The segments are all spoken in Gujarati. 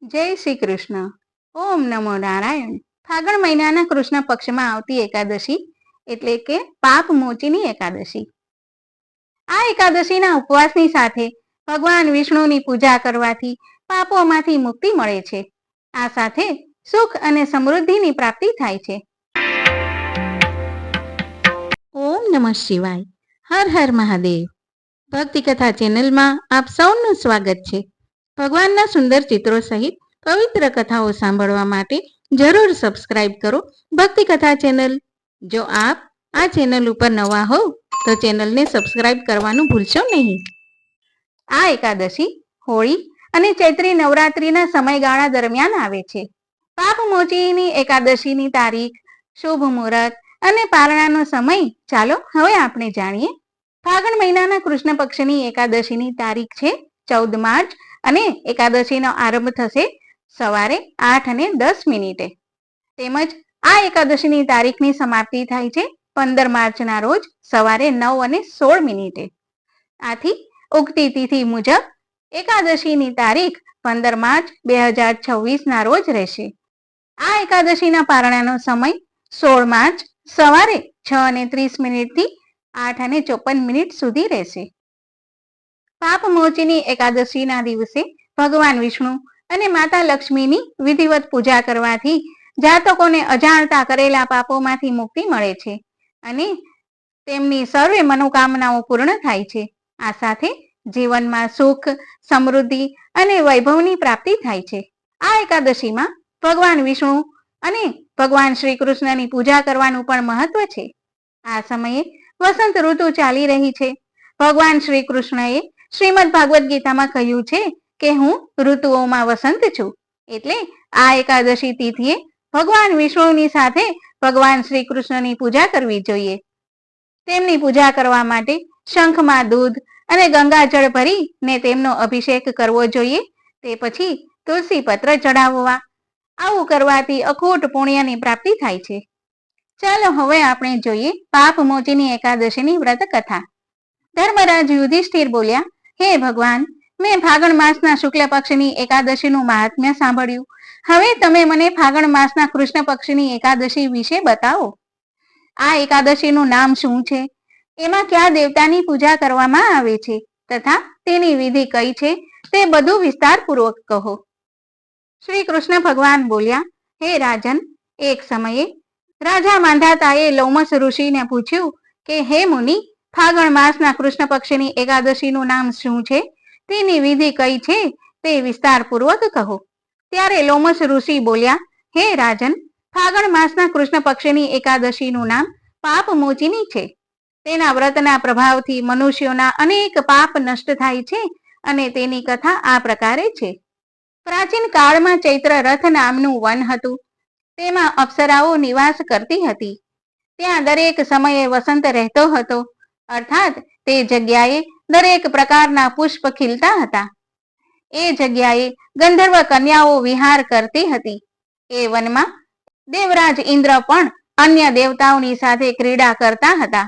જય શ્રી કૃષ્ણ. ઓમ નમો નારાયણ. ફાગણ મહિનાના કૃષ્ણ પક્ષમાં આવતી એકાદશી એટલે કે પાપ મોચીની એકાદશી. આ એકાદશીના ઉપવાસની સાથે ભગવાન વિષ્ણુની પૂજા કરવાથી પાપોમાંથી મુક્તિ મળે છે. આ સાથે સુખ અને સમૃદ્ધિની પ્રાપ્તિ થાય છે. ઓમ નમઃ શિવાય. હર હર મહાદેવ. ભક્તિ કથા ચેનલમાં આપ સૌનું સ્વાગત છે. ભગવાનના સુંદર ચિત્રો સહિત પવિત્ર કથાઓ સાંભળવા માટે જરૂર સબસ્ક્રાઇબ કરો ભક્તિ કથા ચેનલ. જો આપ આ ચેનલ ઉપર નવા હો તો ચેનલને સબસ્ક્રાઇબ કરવાનું ભૂલશો નહીં. આ એકાદશી હોળી અને ચૈત્રી નવરાત્રિના સમયગાળા દરમિયાન આવે છે. પાપ મોચીની એકાદશીની તારીખ, શુભ મુહૂર્ત અને પારણાનો સમય ચાલો હવે આપણે જાણીએ. ફાગણ મહિનાના કૃષ્ણ પક્ષની એકાદશીની તારીખ છે 14 માર્ચ અને એકાદશીનો આરંભ થશે સવારે 8:10 તેમજ આ એકાદશીની તારીખની સમાપ્તિ થાય છે 15 માર્ચના રોજ સવારે 9:16. આથી ઉગતી તિથિ મુજબ એકાદશીની તારીખ 15 માર્ચ 2026ના રોજ રહેશે. આ એકાદશીના પારણાનો સમય 16 માર્ચ સવારે 6:30 થી 8:54 સુધી રહેશે. પાપ મોચીની એકાદશીના દિવસે ભગવાન વિષ્ણુ અને માતા લક્ષ્મીની વિધિવત પૂજા કરવાથી જાતકોને અજાણતા કરેલા પાપોમાંથી મુક્તિ મળે છે અને તેમની સર્વે મનોકામનાઓ પૂર્ણ થાય છે. આ સાથે જીવનમાં સુખ, સમૃદ્ધિ અને વૈભવની પ્રાપ્તિ થાય છે. આ એકાદશીમાં ભગવાન વિષ્ણુ અને ભગવાન શ્રી કૃષ્ણની પૂજા કરવાનું પણ મહત્વ છે. આ સમયે વસંત ઋતુ ચાલી રહી છે. ભગવાન શ્રી કૃષ્ણએ શ્રીમદ ભાગવત ગીતામાં કહ્યું છે કે હું ઋતુઓમાં વસંત છું. એટલે આ એકાદશી તિથિએ ભગવાન વિષ્ણુની સાથે ભગવાન શ્રી કૃષ્ણની પૂજા કરવી જોઈએ. તેમની પૂજા કરવા માટે શંખમાં દૂધ અને ગંગાજળ ભરીને તેમનો અભિષેક કરવો જોઈએ. તે પછી તુલસી પત્ર ચઢાવવા. આવું કરવાથી અખૂટ પુણ્યની પ્રાપ્તિ થાય છે. ચાલો હવે આપણે જોઈએ પાપ મોચીની એકાદશીની વ્રત કથા. ધર્મરાજ યુધિષ્ઠિર બોલ્યા, હે ભગવાન, મેં ફાગણ માસના શુક્લ પક્ષની એકાદશીનું મહાત્મ્ય સાંભળ્યું. હવે તમે મને ફાગણ માસના કૃષ્ણ પક્ષની એકાદશી વિશે બતાવો. આ એકાદશીનું નામ શું છે? એમાં કયા દેવતાની પૂજા કરવામાં આવે છે તથા તેની વિધિ કઈ છે તે બધું વિસ્તારપૂર્વક કહો. શ્રી કૃષ્ણ ભગવાન બોલ્યા, હે રાજન, એક સમયે રાજા માંધાતાએ લોમસ ઋષિને પૂછ્યું કે હે મુનિ, ફાગણ માસના કૃષ્ણ પક્ષની એકાદશીનું નામ શું છે, તેની વિધિ કઈ છે તે વિસ્તારપૂર્વક કહો. ત્યારે લોમસ ઋષિ બોલ્યા, હે રાજન, ફાગણ માસના કૃષ્ણ પક્ષની એકાદશીનું નામ પાપ મોચીની છે. તેના વ્રતના પ્રભાવથી મનુષ્યોના અનેક પાપ નષ્ટ થાય છે અને તેની કથા આ પ્રકારે છે. પ્રાચીન કાળમાં ચૈત્ર રથ નામનું વન હતું. તેમાં અપ્સરાઓ નિવાસ કરતી હતી. ત્યાં દરેક સમયે વસંત રહેતો હતો, અર્થાત તે જગ્યાએ દરેક પ્રકારના પુષ્પ ખીલતા હતા. એ જગ્યાએ ગંધર્વ કન્યાઓ વિહાર કરતી હતી. એ વનમાં દેવરાજ ઇન્દ્ર પણ અન્ય દેવતાઓની સાથે ક્રીડા કરતા હતા.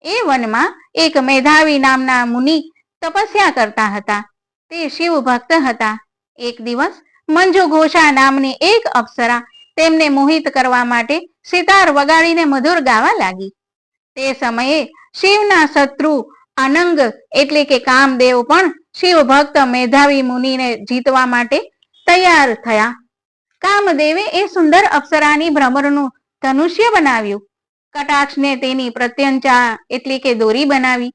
એ વનમાં એક મેધાવી નામના મુનિ તપસ્યા કરતા હતા. તે શિવ ભક્ત હતા. એક દિવસ મંજુ ઘોષા નામની એક અપ્સરા તેમને મોહિત કરવા માટે સિતાર વગાડીને મધુર ગાવા લાગી. તે સમયે શિવના શત્રુ અનંગ એટલે કે કામદેવ પણ શિવ ભક્ત મેધાવી મુનિને જીતવા માટે તૈયાર થયા. કામદેવે એ સુંદર અપ્સરાની ભ્રમરનું ધનુષ્ય બનાવ્યું. કટાક્ષને તેની પ્રત્યંચા એટલે કે દોરી બનાવી.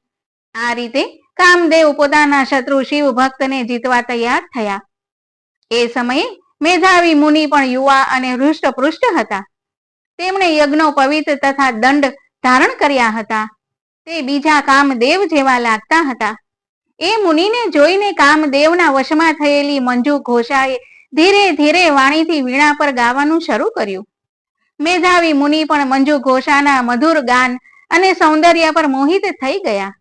આ રીતે કામદેવ પોતાના શત્રુ શિવ ભક્તને જીતવા તૈયાર થયા. એ સમયે મેધાવી મુનિ પણ યુવા અને હૃષ્ટપૃષ્ટ હતા. તેમણે યજ્ઞો પવિત્ર તથા દંડ ધારણ કર્યા હતા. તે બીજા કામદેવ જેવા લાગતા હતા. એ મુનિને જોઈને કામદેવના વશમાં થયેલી મંજુ ઘોષાએ ધીરે ધીરે વાણીથી વીણા પર ગાવાનું શરૂ કર્યું. મેધાવી મુનિ પણ મંજુ ઘોષાના મધુર ગાન અને સૌંદર્ય પર મોહિત થઈ ગયા.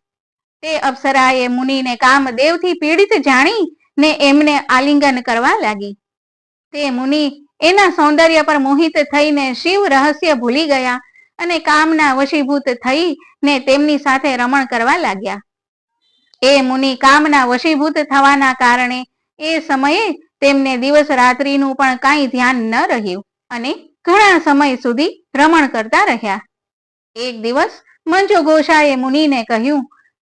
તે અપ્સરાએ મુનિને કામદેવથી પીડિત જાણીને એમને આલિંગન કરવા લાગી. તે મુનિ એના સૌંદર્ય પર મોહિત થઈને શિવ રહસ્ય ભૂલી ગયા અને કામના વશીભૂત થઈને તેમની સાથે રમણ કરવા લાગ્યા. એ મુનિ કામના વશીભૂત થવાના કારણે એ સમયે તેમને દિવસ રાત્રિનું પણ કાંઈ ધ્યાન ન રહ્યું અને ઘણા સમય સુધી ભ્રમણ કરતા રહ્યા. એક દિવસ મંજુ ઘોષાએ મુનિને કહ્યું,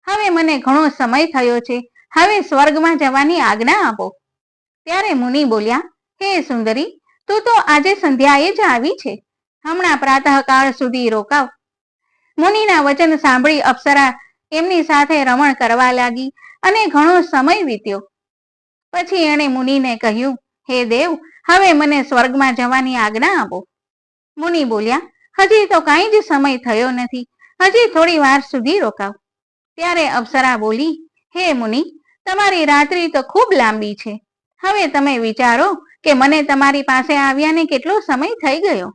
હવે મને ઘણો સમય થયો છે, હવે સ્વર્ગમાં જવાની આજ્ઞા આપો. ત્યારે મુનિ બોલ્યા, હે સુંદરી, તું તો આજે સંધ્યાએ જ આવી છે, હમણાં પ્રાતઃકાળ સુધી રોકાવ. મુનિના વચન સાંભળી અપ્સરા એમની સાથે રમણ કરવા લાગી અને ઘણો સમય વીત્યો. પછી એણે મુનિને કહ્યું, હે દેવ, હવે મને સ્વર્ગમાં જવાની આજ્ઞા આપો. મુનિ બોલ્યા, હજી તો કાંઈ જ સમય થયો નથી, હજી થોડી વાર સુધી રોકાવ. ત્યારે અપ્સરા બોલી, હે મુનિ, તમારી રાત્રિ તો ખૂબ લાંબી છે, હવે તમે વિચારો કે મને તમારી પાસે આવ્યાને કેટલો સમય થઈ ગયો.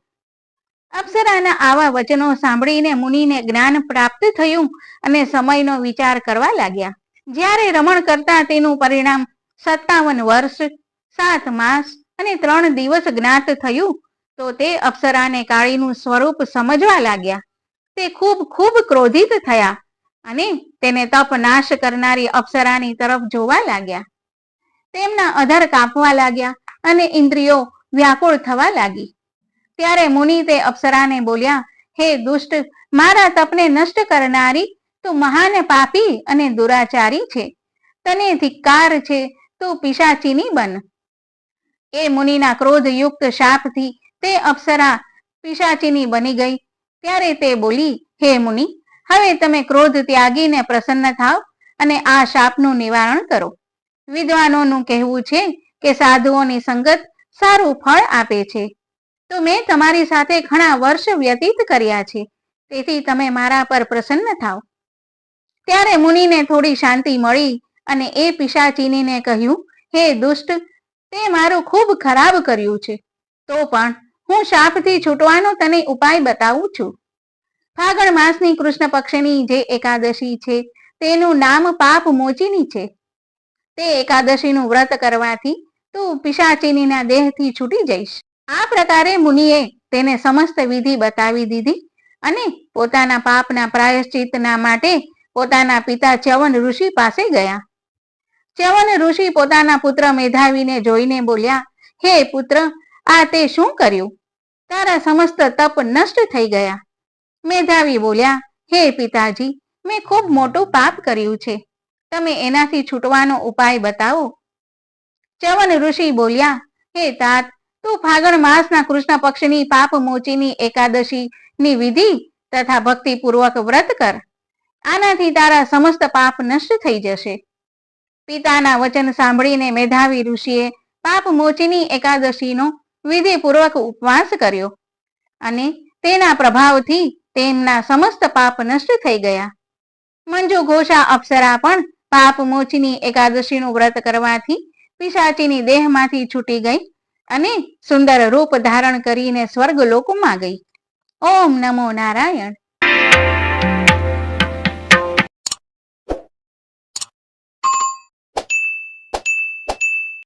અપ્સરાના આવા વચનો સાંભળીને મુનિને જ્ઞાન પ્રાપ્ત થયું અને સમયનો વિચાર કરવા લાગ્યા. જ્યારે રમણ કરતા તેનું પરિણામ 57 વર્ષ 7 માસ અને 3 દિવસ જ્ઞાત થયું તો તે અપ્સરાને કાળીનું સ્વરૂપ સમજવા લાગ્યા. તે ખૂબ ક્રોધિત થયા અને તેને તપ નાશ કરનારી અપ્સરાની તરફ જોવા લાગ્યા. તેમના અધર કાપવા લાગ્યા અને ઇન્દ્રિયો વ્યાકુળ થવા લાગી. ત્યારે મુનિ તે અપ્સરાને બોલ્યા, હે દુષ્ટ, મારા તપને નષ્ટ કરનારી, તું મહાન પાપી અને દુરાચારી છે, તને ધિક્કાર છે, તું પિશાચીની બન. એ મુનિના ક્રોધયુક્ત શાપથી તે અપ્સરા પિશાચીની બની ગઈ. ત્યારે તે બોલી, હે મુનિ, હવે તમે ક્રોધ ત્યાગીને પ્રસન્ન થાવ અને આ શાપનું નિવારણ કરો. વિદ્વાનોનું કહેવું છે કે સાધુઓની સંગત સારું ફળ આપે છે. તો મેં તમારી સાથે ઘણા વર્ષ વ્યતીત કર્યા છે, તેથી તમે મારા પર પ્રસન્ન થાવ. ત્યારે મુનિને થોડી શાંતિ મળી અને એ પિશાચીનીને કહ્યું, હે દુષ્ટ, તે મારું ખૂબ ખરાબ કર્યું છે, તો પણ હું શાપથી છૂટવાનો તને ઉપાય બતાવું છું. ફાગણ માસની કૃષ્ણ પક્ષની જે એકાદશી છે તેનું નામ પાપ મોચીની છે. તે એકાદશીનું વ્રત કરવાથી તું પિશાચીનીના દેહથી છૂટી જઈશ. આ પ્રકારે મુનિએ તેને સમસ્ત વિધિ બતાવી દીધી અને પોતાના પાપના પ્રાયશ્ચિતના માટે પોતાના પિતા ચ્યવન ઋષિ પાસે ગયા. ચ્યવન ઋષિ પોતાના પુત્ર મેધાવીને જોઈને બોલ્યા, હે પુત્ર, આ તે શું કર્યું? તારા સમસ્ત તપ નષ્ટ થઈ ગયા. મેધાવી બોલ્યા, હે પિતાજી, મેં ખૂબ મોટું પાપ કર્યું છે, તમે એનાથી છૂટવાનો ઉપાય બતાવો. ચ્યવન ઋષિ બોલ્યા, હે તાત, તું ફાગણ માસના કૃષ્ણ પક્ષની પાપ મોચીની એકાદશીની વિધિ તથા ભક્તિપૂર્વક વ્રત કર. આનાથી તારા સમસ્ત પાપ નષ્ટ થઈ જશે. પિતાના વચન સાંભળીને મેધાવી ઋષિએ પાપ મોચીની એકાદશીનો વિધિપૂર્વક ઉપવાસ કર્યો અને તેના પ્રભાવથી તેમના સમસ્ત પાપ નષ્ટ થઈ ગયા. મંજુ ઘોષા અપ્સરા પણ પાપ મોચીની એકાદશીનું વ્રત કરવાથી પિશાચીની દેહમાંથી છૂટી ગઈ અને સુંદર રૂપ ધારણ કરીને સ્વર્ગ લોકમાં ગઈ. ઓમ નમો નારાયણ.